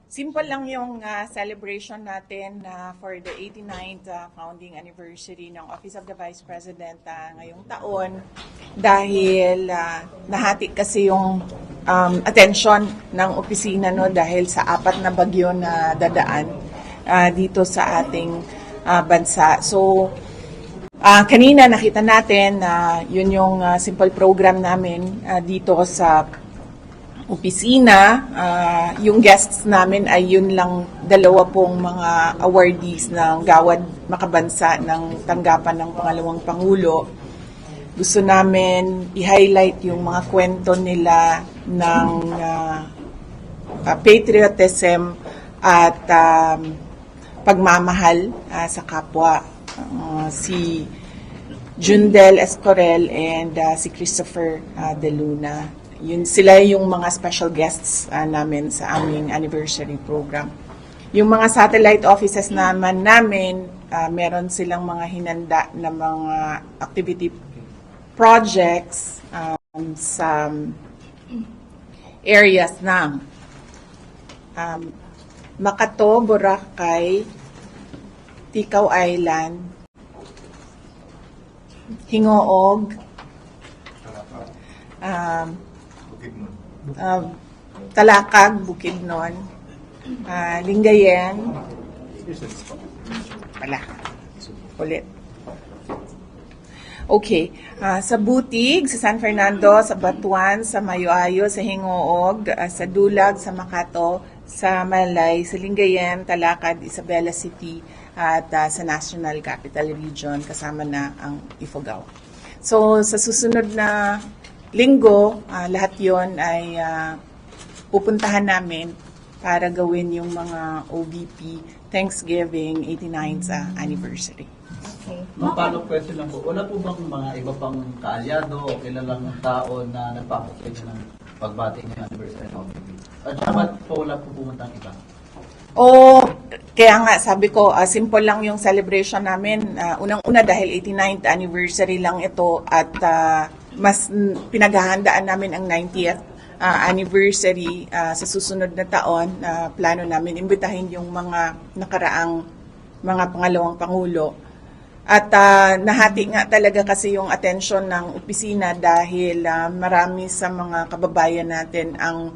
Simple lang yung celebration natin for the 89th founding anniversary ng Office of the Vice President ngayong taon dahil nahati kasi yung attention ng opisina dahil sa 4 na bagyo na dadaan dito sa ating bansa. So, kanina nakita natin na yun yung simple program namin dito sa opisina. Yung guests namin ay yun lang 2 pong mga awardees ng Gawad Makabansa ng tanggapan ng pangalawang Pangulo. Gusto namin i-highlight yung mga kwento nila ng patriotism at pagmamahal sa kapwa. Si Jundel Escorel and si Christopher De Luna. Sila yung mga special guests namin sa aming anniversary program. Yung mga satellite offices naman namin, meron silang mga hinanda na mga activity projects sa areas ng Makato, Boracay, Tikaw Island, Hingoog, Talakag, Bukidnon, Lingayen, ulit. Okay. Sa Butig, sa San Fernando, sa Batuan, sa Mayoayo, sa Hingoog, sa Dulag, sa Makato, sa Malay, sa Lingayen, Talakad, Isabela City, at sa National Capital Region, kasama na ang Ifugao. So, sa susunod na linggo, lahat yon ay pupuntahan namin para gawin yung mga OVP Thanksgiving 89th anniversary. Okay. Paano question lang po, wala po bang mga iba pang kaalyado o kilalang tao na nagpapakilig ng pagbati ng anniversary ng OVP? At dapat po wala po pumunta ang iba? Kaya nga sabi ko, simple lang yung celebration namin. Unang-una dahil 89th anniversary lang ito at mas pinaghahandaan namin ang 90th anniversary sa susunod na taon. Plano namin imbitahin yung mga nakaraang mga pangalawang Pangulo. At nahati nga talaga kasi yung attention ng opisina dahil marami sa mga kababayan natin ang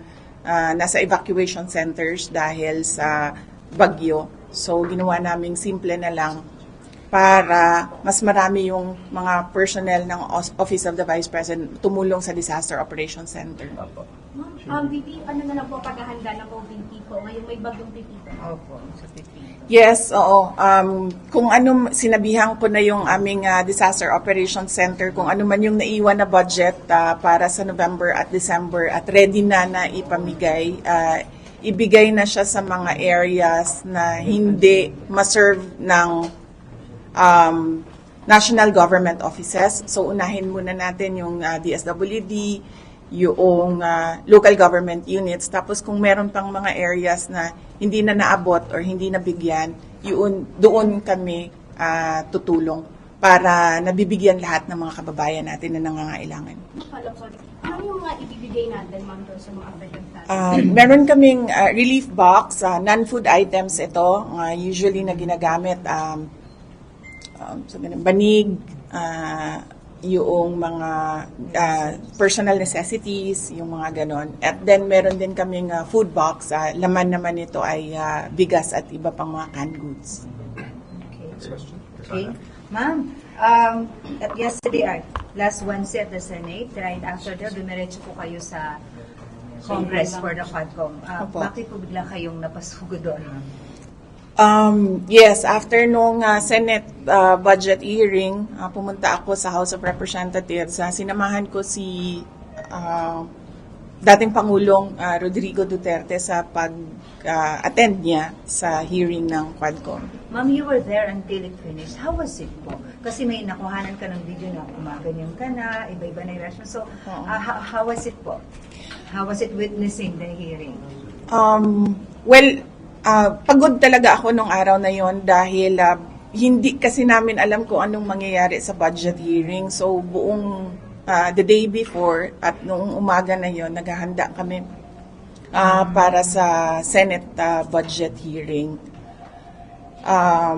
nasa evacuation centers dahil sa bagyo. So, ginawa naming simple na lang para mas marami yung mga personnel ng Office of the Vice President tumulong sa Disaster Operations Center. VP, ano na lang po paghahanda ng OVP po? Ngayon may bagyong Pipito. Opo, sa Pipito. Yes, oo. Kung ano, sinabihan ko na yung aming Disaster Operations Center, kung ano man yung naiwan na budget para sa November at December at ready na ipamigay, ibigay na siya sa mga areas na hindi maserve ng national government offices. So, unahin muna natin yung DSWD, yung local government units. Tapos, kung meron pang mga areas na hindi na naabot or hindi nabigyan, doon kami tutulong para nabibigyan lahat ng mga kababayan natin na nangangailangan. Ano yung mga ibibigay natin, ma'am, sa mga affected natin? Meron kaming relief box, non-food items ito, usually na ginagamit, banig, yung mga personal necessities, yung mga ganon. At then, meron din kaming food box. Laman naman ito ay bigas at iba pang mga canned goods. Okay. Ma'am, yesterday, last Wednesday at the Senate, right after that, dumiretso po kayo sa Congress for the Quadcom. Bakit po bigla kayong napasugo doon, ma'am? Yes, after nung Senate budget hearing, pumunta ako sa House of Representatives. Sinamahan ko si dating Pangulong Rodrigo Duterte sa pag-attend niya sa hearing ng Quadcom. Ma'am, you were there until it finished. How was it po? Kasi may nakuhanan ka ng video na umaganyan ka na, iba-iba na yung reaction. So, how was it po? How was it witnessing the hearing? Pagod talaga ako nung araw na yon dahil hindi kasi namin alam kung anong mangyayari sa budget hearing. So, buong the day before at noong umaga na yon naghahanda kami para sa Senate budget hearing.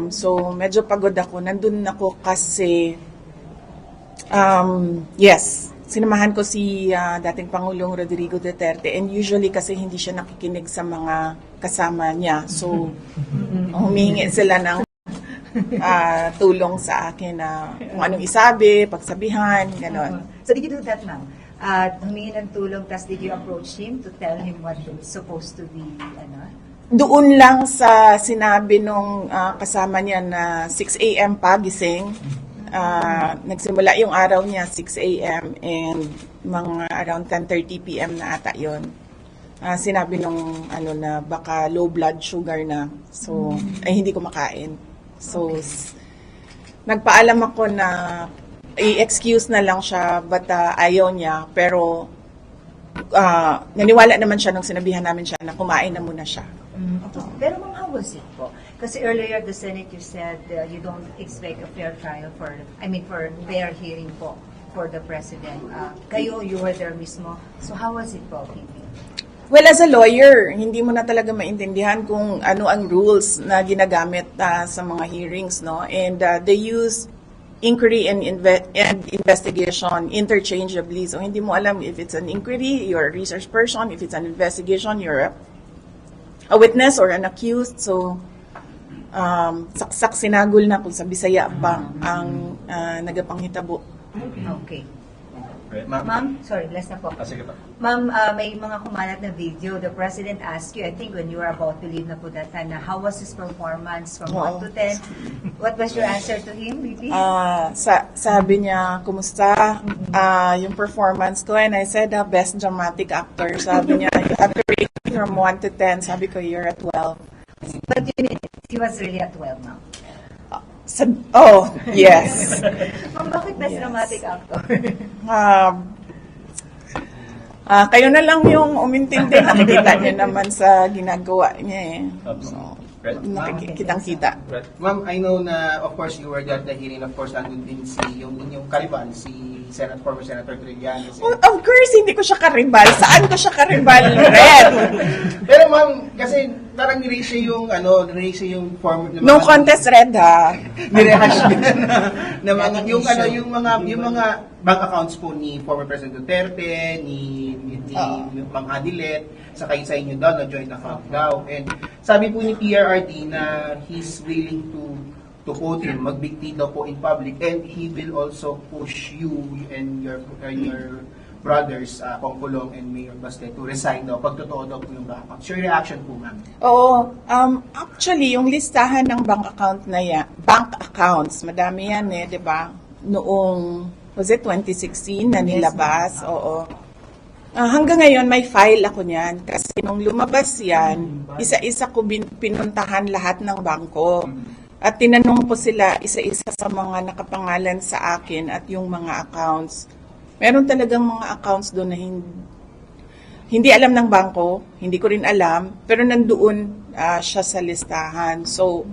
So medyo pagod ako. Nandun ako kasi, yes, sinamahan ko si dating Pangulong Rodrigo Duterte, and usually kasi hindi siya nakikinig sa mga kasama niya. So humingi sila ng tulong sa akin na kung anong isabi, pagsabihan, gano'n. So did you do that, ma'am? Humingi ng tulong, tas did you approach him to tell him what is supposed to be, Doon lang sa sinabi nung kasama niya na 6 a.m. pa gising. Nagsimula yung araw niya 6 a.m. and mga around 10:30 p.m. na ata yun. Sinabi nung na baka low blood sugar na. So, ay hindi ko makain. So, nagpaalam ako na i-excuse na lang siya but ayaw niya. Pero, naniwala naman siya nung sinabihan namin siya na kumain na muna siya. Pero ma'am, how was it po? Kasi earlier the Senate, you said you don't expect a fair trial for fair hearing po for the President. Kayo, you were there mismo. So how was it po, PP? Well, as a lawyer, hindi mo na talaga maintindihan kung ano ang rules na ginagamit sa mga hearings, no? And they use inquiry and investigation interchangeably. So hindi mo alam if it's an inquiry, you're a research person. If it's an investigation, you're a witness or an accused. So saksak sinagol na kung sa Bisaya pa ang nagapanghitabo. Okay. Ma'am, Ma'am, sorry, last na po. sige pa. Ma'am, may mga kumalat na video. The President asked you, I think when you were about to leave na po that time, na how was his performance from 1 to 10? What was your answer to him, BP? Sabi niya, kumusta yung performance ko? And I said, best dramatic actor. Sabi niya, you have to rate from 1 to 10. Sabi ko, you're at 12. But he was really at 12 now. Yes. Ma'am, bakit best dramatic actor? Kayo na lang yung umintindi. Nakikita niyo naman sa ginagawa niya eh. So, nakikitang-kita. Ma'am, I know na, of course, you were there at the hearing. Of course, nandun din yung inyong karibal, si former Senator Trillanes. Of course, hindi ko siya karibal. Saan ko siya karibal? Red. Pero ma'am, kasi parang niraise yung former... No contest, Red, ha? Nirehash na mga, yung mga bank accounts po ni former President Duterte, ni Mang Adilet, saka sa inyo daw, na joint account daw. And sabi po ni PRRD na he's willing to quote him, magbigti daw po in public, and he will also push you and your brothers, Kong Kulong and Mayor Baste, to resign daw, pag totoo daw po yung bank account. Your reaction po, ma'am? Oo. Actually, yung listahan ng bank accounts, madami yan di ba? Noong, was it 2016 na nilabas? Oo. Hanggang ngayon, may file ako niyan. Kasi nung lumabas yan, isa-isa ko pinuntahan lahat ng bangko. At tinanong ko sila isa-isa sa mga nakapangalan sa akin at yung mga accounts. Meron talagang mga accounts doon na hindi alam ng bangko, hindi ko rin alam, pero nandoon siya sa listahan. So,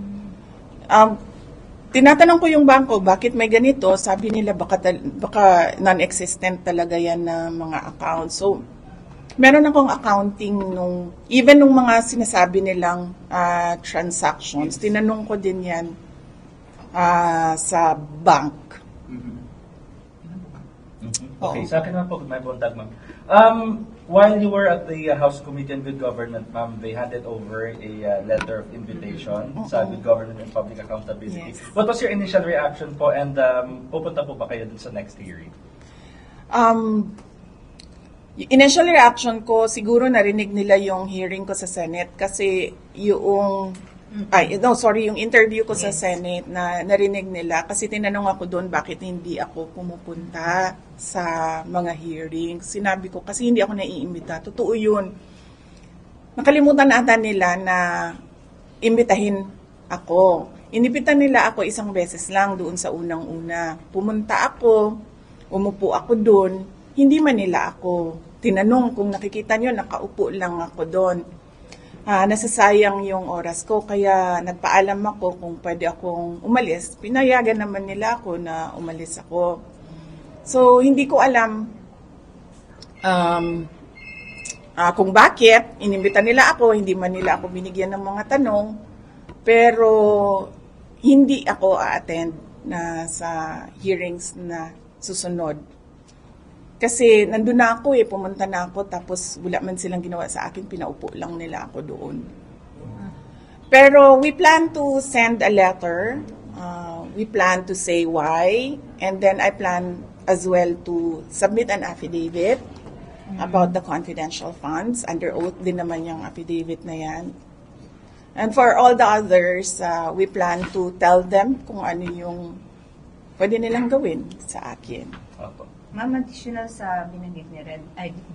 tinatanong ko yung bangko, bakit may ganito? Sabi nila baka non-existent talaga yan na mga accounts. So, meron akong accounting even nung mga sinasabi nilang transactions, tinanong ko din yan sa bank. Okay, sa akin naman po, may buntag, ma'am. While you were at the House Committee on Good Government, ma'am, they handed over a letter of invitation sa Good Government and Public Accountability. Yes. What was your initial reaction po, and pupunta po ba kayo dun sa next hearing? Initial reaction ko, siguro narinig nila yung hearing ko sa Senate kasi yung interview ko sa Senate na narinig nila kasi tinanong ako doon bakit hindi ako pumupunta sa mga hearings. Sinabi ko kasi hindi ako naiimbita. Totoo yun. Nakalimutan ata nila na imbitahin ako. Inibitan nila ako isang beses lang doon sa unang-una. Pumunta ako, umupo ako doon. Hindi man nila ako tinanong kung nakikita nyo, nakaupo lang ako doon. Nasasayang yung oras ko, kaya nagpaalam ako kung pwede akong umalis. Pinayagan naman nila ako na umalis ako. So, hindi ko alam kung bakit, inimbita nila ako, hindi man nila ako binigyan ng mga tanong, pero hindi ako a-attend na sa hearings na susunod. Kasi nandun na ako pumunta na ako, tapos wala man silang ginawa sa akin, pinaupo lang nila ako doon. Pero we plan to send a letter, we plan to say why, and then I plan as well to submit an affidavit about the confidential funds. Under oath din naman yung affidavit na yan. And for all the others, we plan to tell them kung ano yung pwede nilang gawin sa akin. Opo. Ma'am, additional sa binanggit ni Red,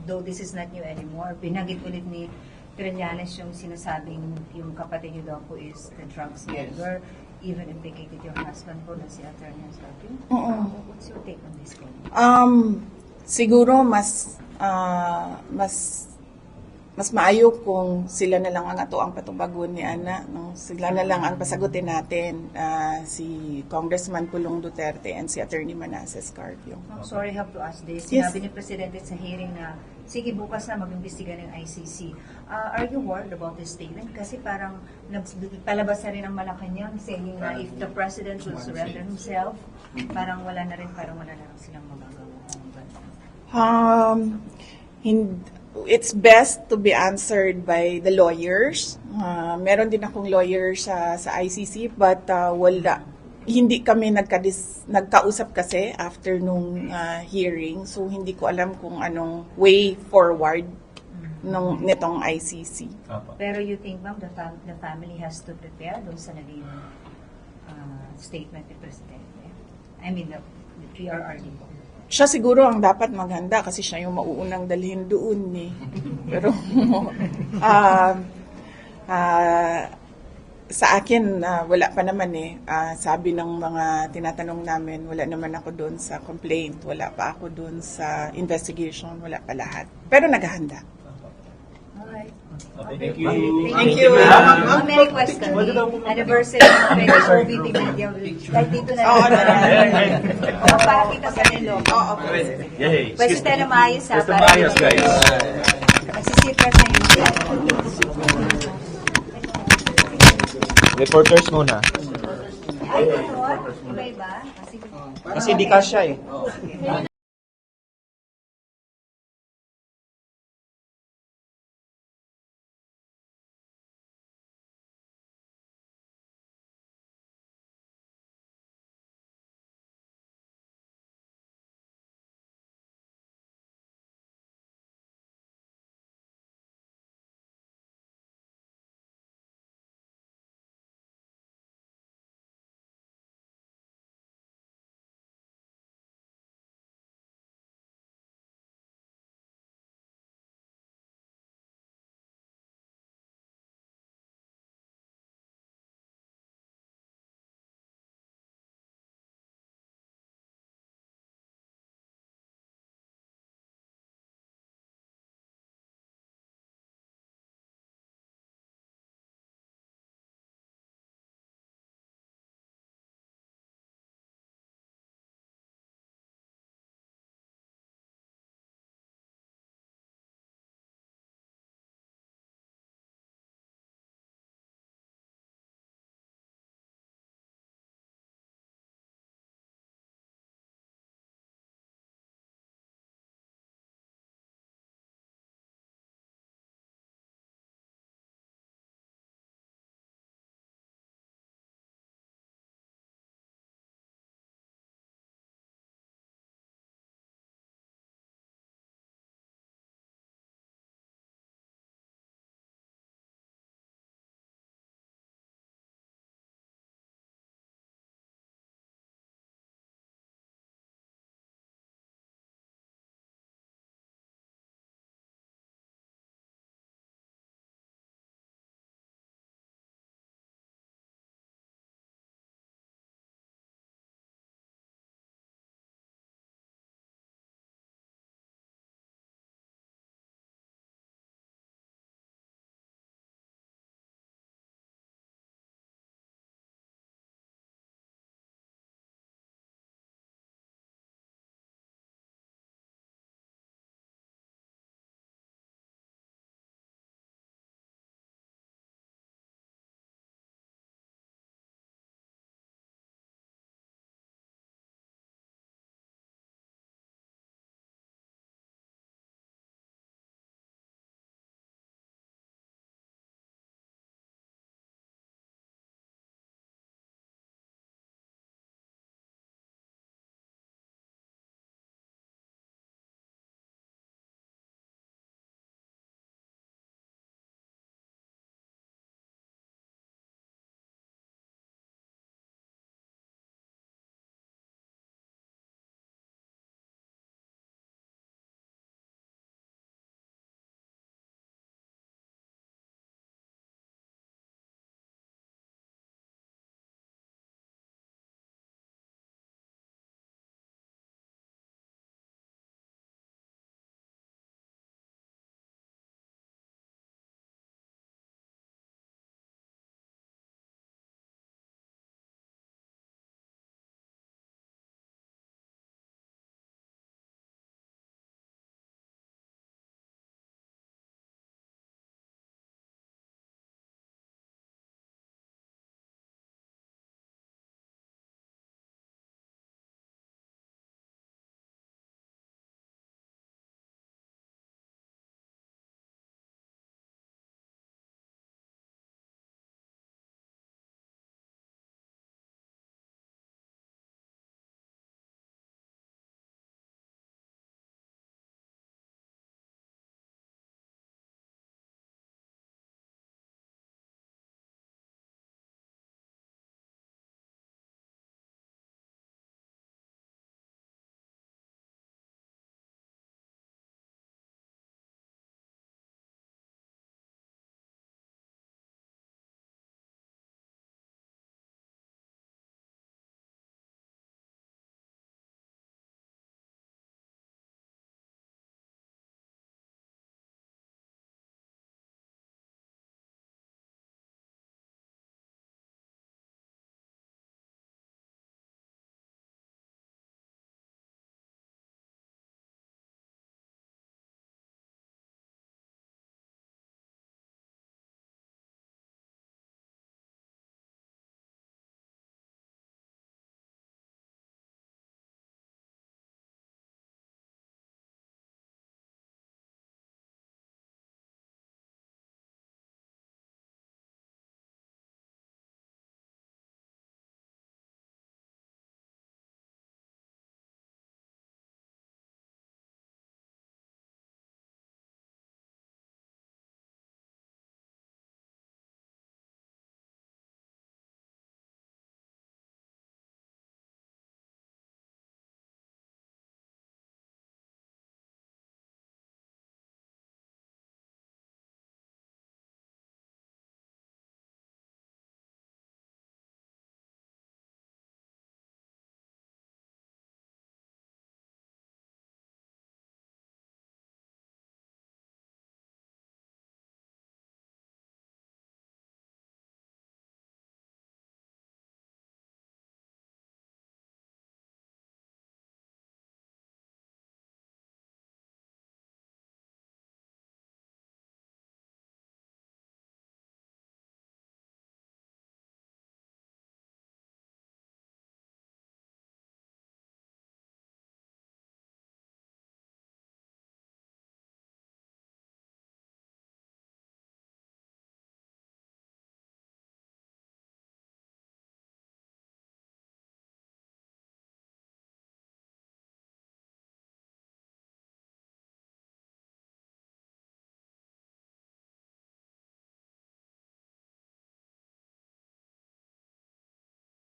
though this is not new anymore, binanggit ulit ni Trillanes yung sinasabing yung kapatid niyo daw po is the drugs dealer, even implicated your husband po na si Attorney Ansalpin. What's your take on this one? Siguro mas maayo kung sila na lang ang ato ang patubagon ni Ana. No? Sila na lang ang pasagutin natin, si Congressman Pulong Duterte and si Attorney Manasseh Carpio. I'm sorry, I have to ask this. Yes. Sinabi ni Presidente sa hearing na, sige, bukas na mag-imbestiga ng ICC. Are you worried about this statement? Kasi parang palabas na rin ang Malacanang saying na if the President will surrender himself, parang wala na rin silang magagawa. It's best to be answered by the lawyers. Meron din akong lawyer sa ICC, but hindi kami nagkausap kasi after nung hearing, so hindi ko alam kung anong way forward nitong ICC. Opo. Pero you think, ma'am, the family has to prepare doon sa naging statement ni Presidente? I mean, the PRRD po. Siya siguro ang dapat maghanda kasi siya yung mauunang dalhin doon Pero sa akin, wala pa naman sabi ng mga tinatanong namin, wala naman ako doon sa complaint, wala pa ako doon sa investigation, wala pa lahat. Pero naghahanda. Alright. Okay, thank you. Thank you. Ma'am, may request kami. Anniversary ng OVP Media. Kahit dito na Oo, lang. Magpapakita sa nilo. Oo, Yay. Pwede tayo na maayos ha. Basta maayos, guys. Magsisitras na yun. Reporters muna. Ay, ito. Iba-iba. Kasi di kasya eh.